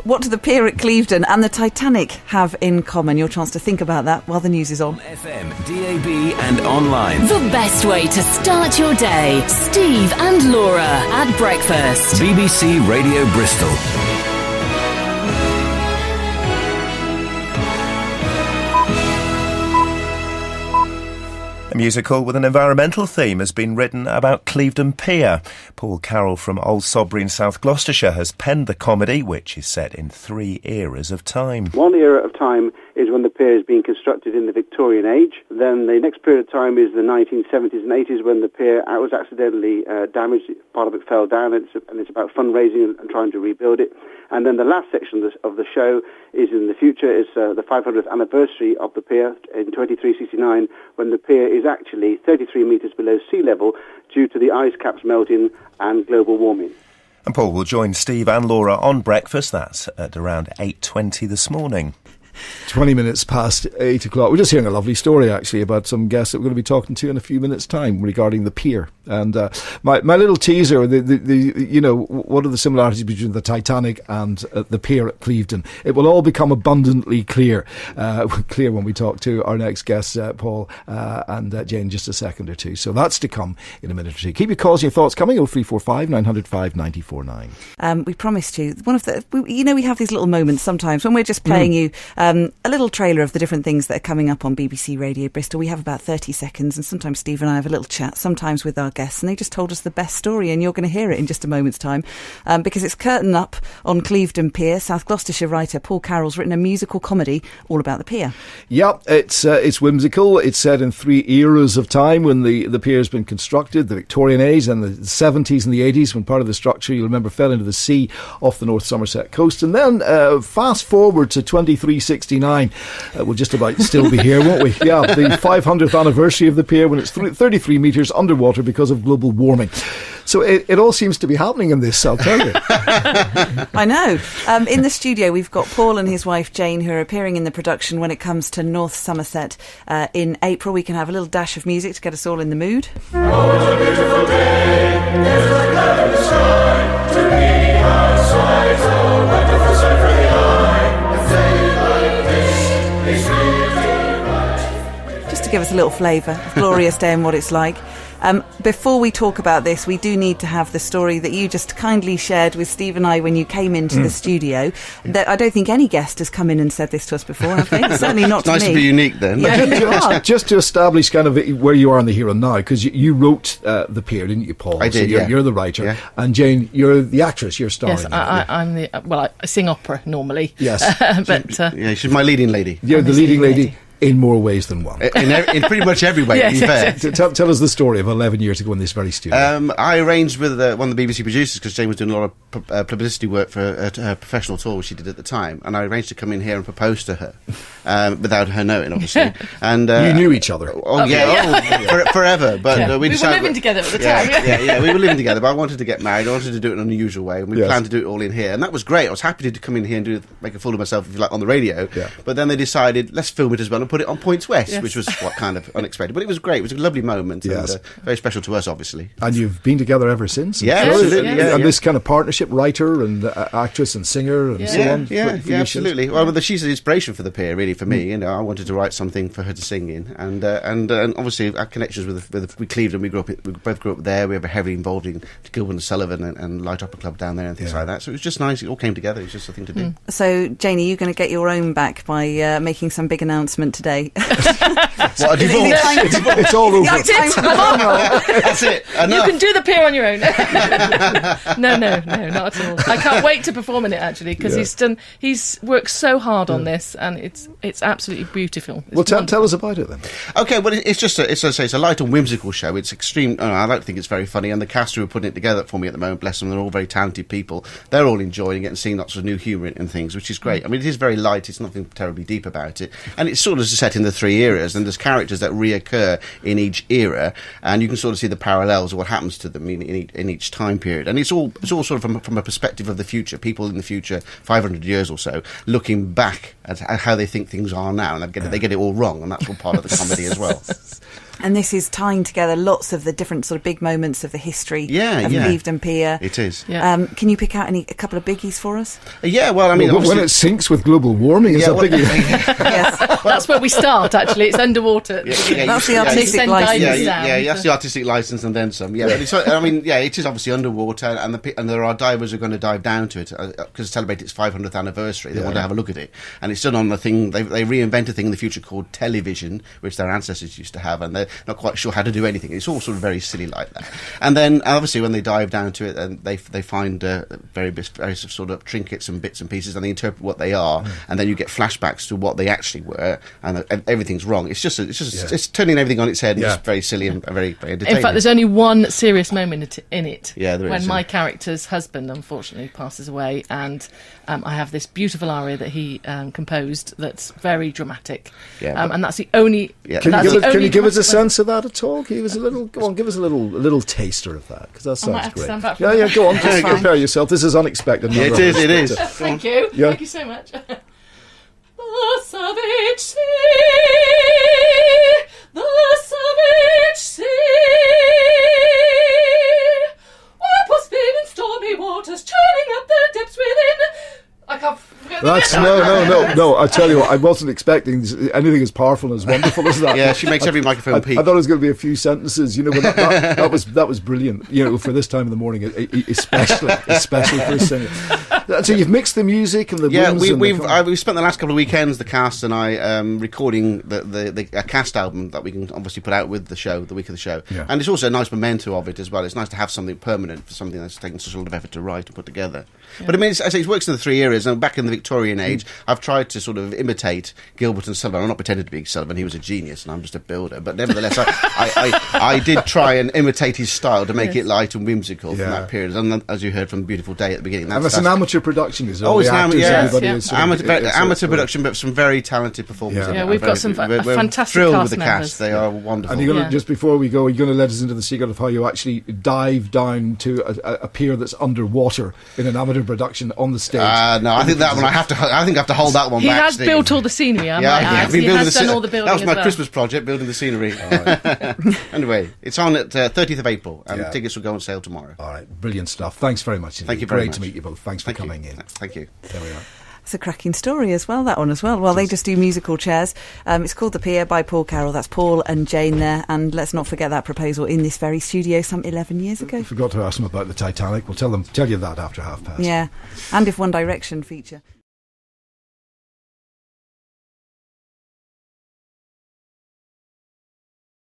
What do the Pier at Clevedon and the Titanic have in common? Your chance to think about that while the news is on. FM, DAB and online. The best way to start your day. Steve and Laura at breakfast. BBC Radio Bristol. A musical with an environmental theme has been written about Clevedon Pier. Paul Carroll from Old Sodbury in South Gloucestershire has penned the comedy, which is set in 3 eras of time. One era of time is when the pier is being constructed in the Victorian age. Then the next period of time is the 1970s and 80s when the pier was accidentally damaged. Part of it fell down, and it's about fundraising and trying to rebuild it. And then the last section of the show is in the future. It's the 500th anniversary of the pier in 2369, when the pier is actually 33 metres below sea level due to the ice caps melting and global warming. And Paul will join Steve and Laura on breakfast. That's at around 8:20 this morning. 20 minutes past 8 o'clock. We're just hearing a lovely story, actually, about some guests that we're going to be talking to in a few minutes' time regarding the pier. And my little teaser, what are the similarities between the Titanic and the pier at Clevedon? It will all become abundantly clear when we talk to our next guests, Paul and Jane, in just a second or two. So that's to come in a minute or two. Keep your calls and your thoughts coming, 0345 900 5949. We promised you, we have these little moments sometimes when we're just playing you a little trailer of the different things that are coming up on BBC Radio Bristol. We have about 30 seconds, and sometimes Steve and I have a little chat, sometimes with our guests, and they just told us the best story, and you're going to hear it in just a moment's time, because it's curtain up on Clevedon Pier. South Gloucestershire writer Paul Carroll's written a musical comedy all about the pier. Yeah, it's whimsical. It's set in 3 eras of time when the pier's been constructed: the Victorian age and the 70s and the 80s, when part of the structure, you'll remember, fell into the sea off the North Somerset coast. And then fast forward to 2369. We'll just about still be here, won't we? Yeah, the 500th anniversary of the pier, when it's 33 metres underwater because of global warming. So it all seems to be happening in this, I'll tell you. I know. In the studio, we've got Paul and his wife Jane, who are appearing in the production when it comes to North Somerset in April. We can have a little dash of music to get us all in the mood. Oh, it's a beautiful day. There's a cloud in the sky. To be outside, a wonderful sight for the eye. Just to give us a little flavour of Glorious Day and what it's like. Before we talk about this, we do need to have the story that you just kindly shared with Steve and I when you came into the studio. I don't think any guest has come in and said this to us before, have they? Certainly not to me. Nice to be unique then. Yeah, just to establish kind of where you are in the here and now, because you wrote the pier, didn't you, Paul? I did, so you're the writer. Yeah. And Jane, you're the actress, you're starring. Yes, I sing opera normally. Yes. But she's my leading lady. You're the leading lady. In more ways than one. In pretty much every way, to be fair. Tell us the story of 11 years ago in this very studio. I arranged with one of the BBC producers, because Jane was doing a lot of publicity work for her professional tour, which she did at the time, and I arranged to come in here and propose to her, without her knowing, obviously. And you knew each other? Forever. But we were living together at the time. We were living together, but I wanted to get married. I wanted to do it in an unusual way, and we planned to do it all in here, and that was great. I was happy to come in here and make a fool of myself, if you like, on the radio. Yeah. But then they decided, let's film it as well and put it on Points West, which was kind of unexpected, but it was great. It was a lovely moment, and very special to us, obviously. And you've been together ever since? Yeah, absolutely. And this kind of partnership, writer and actress and singer and so on? Yeah, absolutely. Well, she's an inspiration for the pier, really, for me. I wanted to write something for her to sing in, and obviously our connections with Clevedon, we both grew up there. We were heavily involved in Gilbert Sullivan and Light Opera Club down there and things like that, so it was just nice. It all came together. It was just a thing to do. So, Jane, are you going to get your own back by making some big announcement today? What, a divorce? It's all over. That's it. I'm on. That's it. You can do the pier on your own. No, not at all. I can't wait to perform in it, actually, because he's worked so hard on this, and it's absolutely beautiful. Tell us about it then. Okay, well, it's a light and whimsical show. It's extreme. I don't think it's very funny, and the cast who are putting it together for me at the moment, bless them, they're all very talented people. They're all enjoying it and seeing lots of new humour and things, which is great. I mean, it is very light. It's nothing terribly deep about it, and it's sort of set in the 3 eras, and there's characters that reoccur in each era, and you can sort of see the parallels of what happens to them in each time period. And it's all sort of from a perspective of the future, people in the future, 500 years or so, looking back at how they think things are now, and they get it all wrong, and that's all part of the comedy as well. And this is tying together lots of the different sort of big moments of the history of Clevedon Pier. It is. Yeah. Can you pick out a couple of biggies for us? Yeah, well, I mean... when it sinks with global warming, it's a biggie. Yes. That's where we start, actually. It's underwater. That's the artistic Send license. divers down. That's the artistic license and then some. Yeah, but it's, I mean, it is obviously underwater, and there are divers who are going to dive down to it because to celebrate its 500th anniversary. They want to have a look at it, and it's done on the thing. They reinvented a thing in the future called television, which their ancestors used to have, and they're not quite sure how to do anything. It's all sort of very silly like that. And then obviously when they dive down to it, and they find very sort of trinkets and bits and pieces, and they interpret what they are, and then you get flashbacks to what they actually were, and everything's wrong. It's it's turning everything on its head. And it's very silly and very, very entertaining. In fact, there's only one serious moment in it. Yeah, there when is. My character's husband unfortunately passes away, and I have this beautiful aria that he composed that's very dramatic. Yeah, and that's the only. Yeah. Can you give us a sense of that at all? Give us a little. Go on, give us a little taster of that, because that I might sounds have to great. stand back for Yeah, that. go on. Just prepare yourself. This is unexpected. Yeah, it is. Thank you. Yeah. Thank you so much. The savage sea, the savage sea, while spin in stormy waters, churning up the depths within. I can't forget That's no. I tell you what, I wasn't expecting anything as powerful and as wonderful as that. Yeah, she makes every microphone peak. I thought it was going to be a few sentences, but that was brilliant. For this time in the morning, especially for a singer. So you've mixed the music and the blues. We've spent the last couple of weekends, the cast and I, recording a cast album that we can obviously put out with the show, the week of the show. Yeah. And it's also a nice memento of it as well. It's nice to have something permanent for something that's taken such a lot of effort to write and put together. Yeah. But I mean, it works in the three areas. And back in the Victorian age, I've tried to sort of imitate Gilbert and Sullivan. I'm not pretending to be Sullivan; he was a genius, and I'm just a builder. But nevertheless, I did try and imitate his style to make it light and whimsical from that period. And as you heard from Beautiful Day at the beginning, that's an amateur production, is it? Oh, it's an amateur production, but some very talented performers. Yeah, we've got some fantastic thrilled cast with the members. cast. They are wonderful. And you're going to, just before we go, you're going to let us into the secret of how you actually dive down to a pier that's underwater in an amateur production on the stage. No, I think that one I have to hold that one back. He has Steve. built all the scenery. He has done all the building. That was my as well. Christmas project, building the scenery. Anyway, it's on at 30th of April, and tickets will go on sale tomorrow. All right, brilliant stuff. Thanks very much. Thank you very much. Great to meet you both. Thanks for coming in. Thank you. There we are. It's a cracking story as well, that one as well. Well, they just do musical chairs. It's called The Pier by Paul Carroll. That's Paul and Jane there. And let's not forget that proposal in this very studio some 11 years ago. I forgot to ask them about the Titanic. We'll tell you that after past. Yeah, and if One Direction feature.